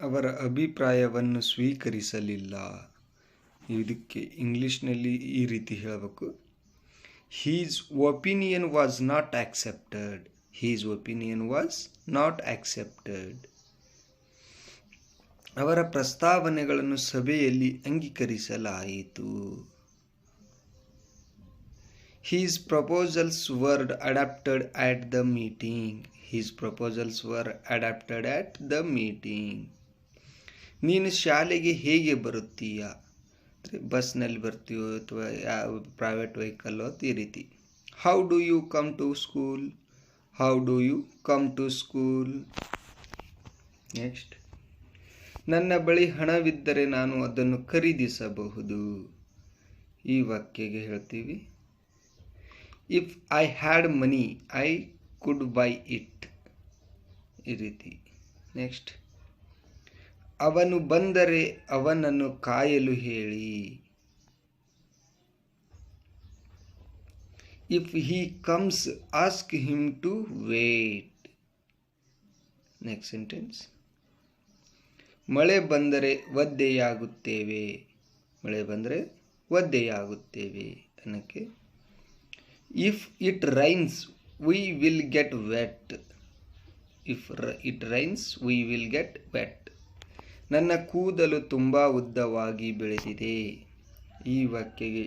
ಅವರ ಅಭಿಪ್ರಾಯವನ್ನು ಸ್ವೀಕರಿಸಲಿಲ್ಲ. ಇದಕ್ಕೆ ಇಂಗ್ಲೀಷ್ನಲ್ಲಿ ಈ ರೀತಿ ಹೇಳಬೇಕು. His opinion was not accepted. His opinion was not accepted. ಅವರ ಪ್ರಸ್ತಾವನೆಗಳನ್ನು ಸಭೆಯಲ್ಲಿ ಅಂಗೀಕರಿಸಲಾಯಿತು. His proposals were adopted at the meeting. His proposals were adopted at the meeting. ನೀನು ಶಾಲೆಗೆ ಹೇಗೆ ಬರುತ್ತೀಯ? ಬಸ್ನಲ್ಲಿ ಬರ್ತೀಯೋ ಅಥವಾ ಯಾವ ಪ್ರೈವೇಟ್ ವೆಹಿಕಲ್ಲೋ ಅಂತ ಈ ರೀತಿ. How do you come to school? How do you come to school? Next, ನನ್ನ ಬಳಿ ಹಣವಿದ್ದರೆ ನಾನು ಅದನ್ನು ಖರೀದಿಸಬಹುದು. ಈ ವಾಕ್ಯಗೆ ಹೇಳ್ತೀವಿ, if I had money I could buy it. ಈ ರೀತಿ. ನೆಕ್ಸ್ಟ್, ಅವನು ಬಂದರೆ ಅವನನ್ನು ಕಾಯಲು ಹೇಳಿ. If he comes ask him to wait. Next sentence, ಮಳೆ ಬಂದರೆ ಒದ್ದೆಯಾಗುತ್ತೇವೆ. ಮಳೆ ಬಂದರೆ ಒದ್ದೆಯಾಗುತ್ತೇವೆ ಅನ್ನಕ್ಕೆ, if it rains we will get wet. If it rains we will get wet. ನನ್ನ ಕೂದಲು ತುಂಬ ಉದ್ದವಾಗಿ ಬೆಳೆದಿದೆ. ಈ ವಾಕ್ಯಗೆ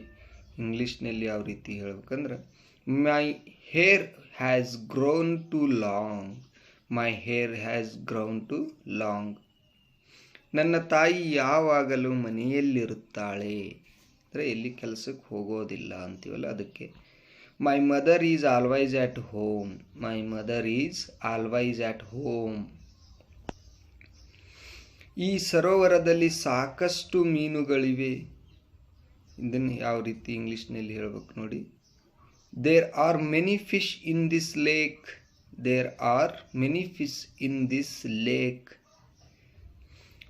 ಇಂಗ್ಲೀಷ್ನಲ್ಲಿ ಯಾವ ರೀತಿ ಹೇಳ್ಬೇಕಂದ್ರೆ, my hair has grown too long. My hair has grown too long. ನನ್ನ ತಾಯಿ ಯಾವಾಗಲೂ ಮನೆಯಲ್ಲಿರುತ್ತಾಳೆ. ಅಂದರೆ ಎಲ್ಲಿ ಕೆಲಸಕ್ಕೆ ಹೋಗೋದಿಲ್ಲ ಅಂತೀವಲ್ಲ ಅದಕ್ಕೆ. My mother is always at home. My mother is always at home. ಈ ಸರೋವರದಲ್ಲಿ ಸಾಕಷ್ಟು ಮೀನುಗಳಿವೆ. ಇದನ್ನು ಯಾವ ರೀತಿ ಇಂಗ್ಲೀಷ್ನಲ್ಲಿ ಹೇಳ್ಬೇಕು ನೋಡಿ. There are many fish in this lake. There are many fish in this lake.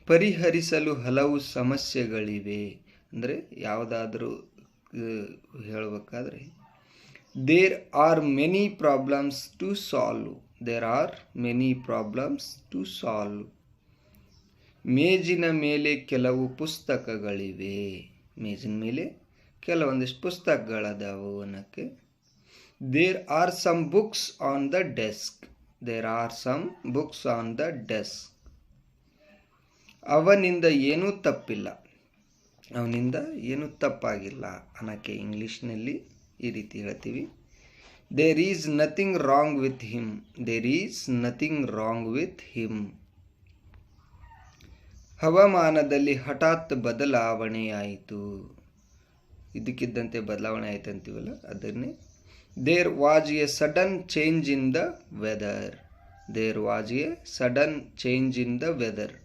ಪರಿಹರಿಸಲು ಹಲವು ಸಮಸ್ಯೆಗಳಿವೆ. ಅಂದರೆ ಯಾವುದಾದ್ರೂ ಹೇಳಬೇಕಾದ್ರೆ, there are many problems to solve. There are many problems to solve. ಮೇಜಿನ ಮೇಲೆ ಕೆಲವು ಪುಸ್ತಕಗಳಿವೆ. ಮೇಜಿನ ಮೇಲೆ ಕೆಲವೊಂದಿಷ್ಟು ಪುಸ್ತಕಗಳದಾವು ಅನ್ನಕ್ಕೆ. There are some books on the desk. There are some books on the desk. ಅವನಿಂದ ಏನೂ ತಪ್ಪಿಲ್ಲ. ಅವನಿಂದ ಏನೂ ತಪ್ಪಾಗಿಲ್ಲ ಅನ್ನಕ್ಕೆ ಇಂಗ್ಲೀಷ್ನಲ್ಲಿ ಈ ರೀತಿ ಹೇಳ್ತೀವಿ, there is nothing wrong with him. There is nothing wrong with him. ಹವಾಮಾನದಲ್ಲಿ ಹಠಾತ್ ಬದಲಾವಣೆಯಾಯಿತು. ಇದಕ್ಕಿದ್ದಂತೆ ಬದಲಾವಣೆ ಆಯಿತು ಅಂತೀವಲ್ಲ ಅದನ್ನೇ. There was a sudden change in the weather. There was a sudden change in the weather.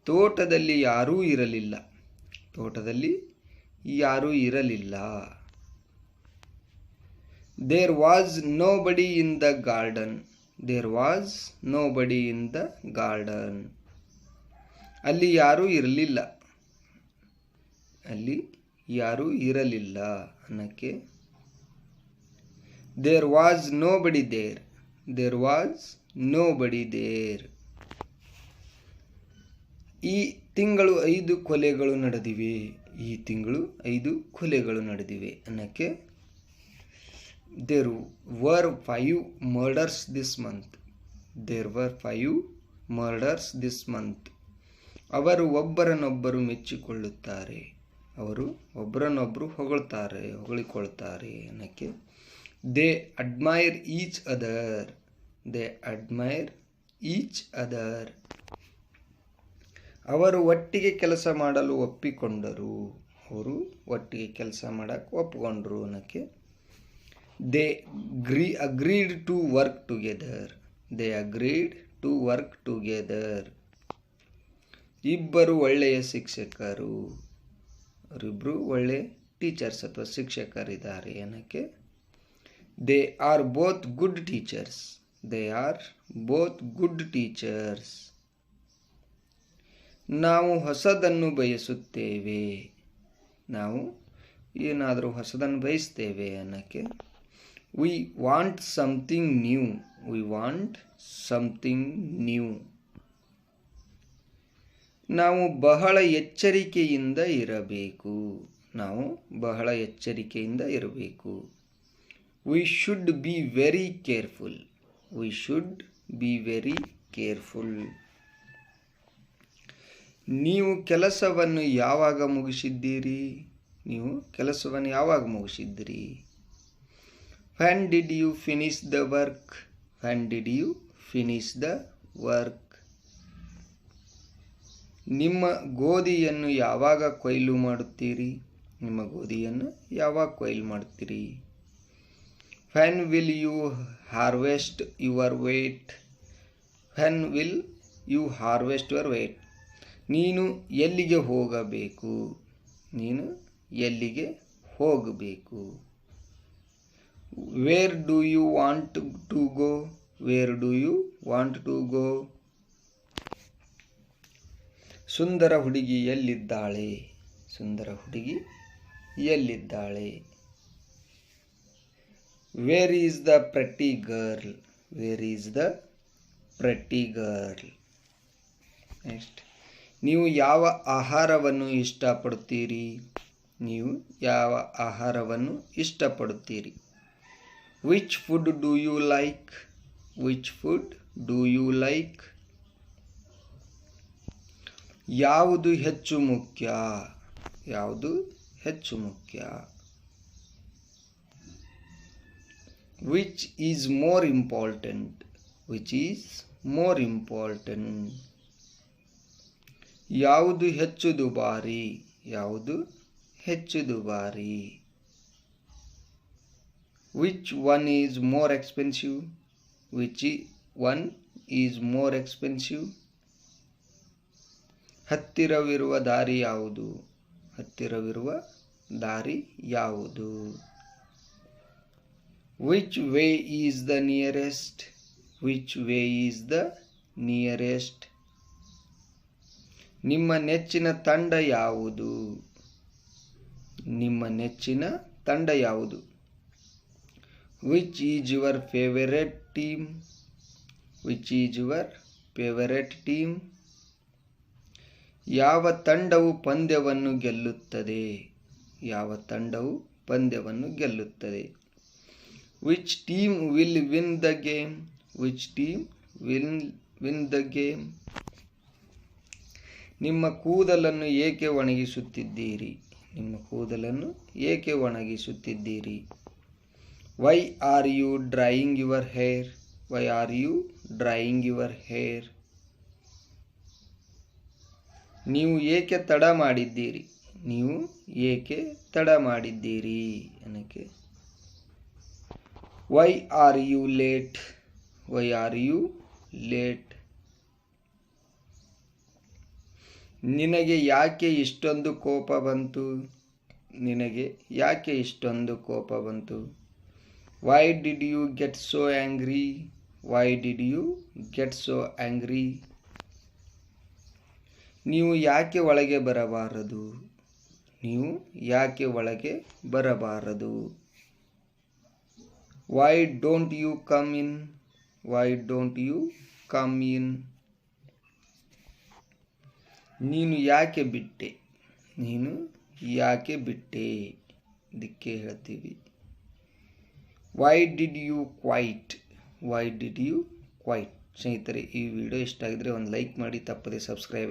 ತೋಟದಲ್ಲಿ ಯಾರೂ ಇರಲಿಲ್ಲ. ತೋಟದಲ್ಲಿ ಯಾರೂ ಇರಲಿಲ್ಲ. There was nobody in the garden. There was nobody in the garden. ಅಲ್ಲಿ ಯಾರೂ ಇರಲಿಲ್ಲ. ಅಲ್ಲಿ ಯಾರೂ ಇರಲಿಲ್ಲ ಅನ್ನಕ್ಕೆ, ದೇರ್ ವಾಸ್ ನೋ ಬಡಿ ದೇರ್. ದೇರ್ ವಾಸ್ ನೋ ಬಡಿ ದೇರ್. ಈ ತಿಂಗಳು 5 ಕೊಲೆಗಳು ನಡೆದಿವೆ. ಈ ತಿಂಗಳು 5 ಕೊಲೆಗಳು ನಡೆದಿವೆ ಅನ್ನಕ್ಕೆ, there were 5 murders this month. There were 5 murders this month. ಅವರು ಒಬ್ಬರನ್ನೊಬ್ಬರು ಮೆಚ್ಚಿಕೊಳ್ಳುತ್ತಾರೆ. ಅವರು ಒಬ್ಬರನ್ನೊಬ್ಬರು ಹೊಗಳಿಕೊಳ್ತಾರೆ ಅನ್ನಕ್ಕೆ, they admire each other. They admire each other. ಅವರು ಒಟ್ಟಿಗೆ ಕೆಲಸ ಮಾಡಲು ಒಪ್ಪಿಕೊಂಡರು. ಅವರು ಒಟ್ಟಿಗೆ ಕೆಲಸ ಮಾಡಕ್ಕೆ ಒಪ್ಪಿಕೊಂಡ್ರು ಅನ್ನಕ್ಕೆ, they agreed to work together. They agreed to work together. ಇಬ್ಬರು ಒಳ್ಳೆಯ ಶಿಕ್ಷಕರು. ಅವರಿಬ್ಬರು ಒಳ್ಳೆಯ ಟೀಚರ್ಸ್ ಅಥವಾ ಶಿಕ್ಷಕರಿದ್ದಾರೆ ಅನ್ನಕ್ಕೆ, they are both good teachers. They are both good teachers. ನಾವು ಹೊಸದನ್ನು ಬಯಸುತ್ತೇವೆ. ನಾವು ಏನಾದರೂ ಹೊಸದನ್ನು ಬಯಸ್ತೇವೆ ಅನ್ನಕ್ಕೆ, we want something new. We want something new. ನಾವು ಬಹಳ ಎಚ್ಚರಿಕೆಯಿಂದ ಇರಬೇಕು. ನಾವು ಬಹಳ ಎಚ್ಚರಿಕೆಯಿಂದ ಇರಬೇಕು. We should be very careful. We should be very careful. ನೀವು ಕೆಲಸವನ್ನು ಯಾವಾಗ ಮುಗಿಸಿದ್ದೀರಿ? ನೀವು ಕೆಲಸವನ್ನು ಯಾವಾಗ ಮುಗಿಸಿದ್ದೀರಿ? When did you finish the work? When did you finish the work? ನಿಮ್ಮ ಗೋಧಿಯನ್ನು ಯಾವಾಗ ಕೊಯ್ಲು ಮಾಡುತ್ತೀರಿ? ನಿಮ್ಮ ಗೋಧಿಯನ್ನು ಯಾವಾಗ ಕೊಯ್ಲು ಮಾಡುತ್ತೀರಿ? When will you harvest your wheat? When will you harvest your wheat? ನೀನು ಎಲ್ಲಿಗೆ ಹೋಗಬೇಕು? ನೀನು ಎಲ್ಲಿಗೆ ಹೋಗಬೇಕು? Where do you want to go? Where do you want to go? ಸುಂದರ ಹುಡುಗಿ ಎಲ್ಲಿದ್ದಾಳೆ? ಸುಂದರ ಹುಡುಗಿ ಎಲ್ಲಿದ್ದಾಳೆ? Where is the pretty girl? Where is the pretty girl? Next. ನೀವು ಯಾವ ಆಹಾರವನ್ನು ಇಷ್ಟಪಡುತ್ತೀರಿ? ನೀವು ಯಾವ ಆಹಾರವನ್ನು ಇಷ್ಟಪಡುತ್ತೀರಿ? Which food do you like? Which food do you like? ಯಾವುದು ಹೆಚ್ಚು ಮುಖ್ಯ? ಯಾವುದು ಹೆಚ್ಚು ಮುಖ್ಯ? Which is more important? Which is more important? ಯಾವುದು ಹೆಚ್ಚು ದುಬಾರಿ? ಯಾವುದು ಹೆಚ್ಚು ದುಬಾರಿ? Which one is more expensive? Which one is more expensive? ಹತ್ತಿರವಿರುವ ದಾರಿ ಯಾವುದು? ಹತ್ತಿರವಿರುವ ದಾರಿ ಯಾವುದು? Which way is the nearest? Which way is the nearest? ನಿಮ್ಮ ನೆಚ್ಚಿನ ತಂಡ ಯಾವುದು? ನಿಮ್ಮ ನೆಚ್ಚಿನ ತಂಡ ಯಾವುದು? Which is your favorite team? Which is your favorite team? ಯಾವ ತಂಡವು ಪಂದ್ಯವನ್ನು ಗೆಲ್ಲುತ್ತದೆ? ಯಾವ ತಂಡವು ಪಂದ್ಯವನ್ನು ಗೆಲ್ಲುತ್ತದೆ? Which team will win the game? Which team will win the game? ನಿಮ್ಮ ಕೂದಲನ್ನು ಏಕೆ ಒಣಗಿಸುತ್ತಿದ್ದೀರಿ? ನಿಮ್ಮ ಕೂದಲನ್ನು ಏಕೆ ಒಣಗಿಸುತ್ತಿದ್ದೀರಿ? Why are you drying your hair? Why are you drying your hair? ನೀವು ಏಕೆ ತಡ ಮಾಡಿದ್ದೀರಿ? ನೀವು ಏಕೆ ತಡ ಮಾಡಿದ್ದೀರಿ? ಅನ್ನಕ್ಕೆ Why are you late? Why are you late? ನಿನಗೆ ಯಾಕೆ ಇಷ್ಟೊಂದು ಕೋಪ ಬಂತು? ನಿನಗೆ ಯಾಕೆ ಇಷ್ಟೊಂದು ಕೋಪ ಬಂತು? Why did you get so angry? Why did you get so angry? ನೀವು ಯಾಕೆ ಒಳಗೆ ಬರಬಾರದು? ನೀವು ಯಾಕೆ ಒಳಗೆ ಬರಬಾರದು? Why don't you come in? Why don't you come in? ನೀನು ಯಾಕೆ ಬಿಟ್ಟೆ? ನೀನು ಯಾಕೆ ಬಿಟ್ಟೆ? ಇದಕ್ಕೆ ಹೇಳ್ತೀವಿ Why did you quit? Why did you quit? ಸ್ನೇಹಿತರೆ, ಈ ವಿಡಿಯೋ ಇಷ್ಟ ಆಗಿದ್ರೆ ಒಂದು ಲೈಕ್ ಮಾಡಿ, ತಪ್ಪದೆ ಸಬ್ಸ್ಕ್ರೈಬ್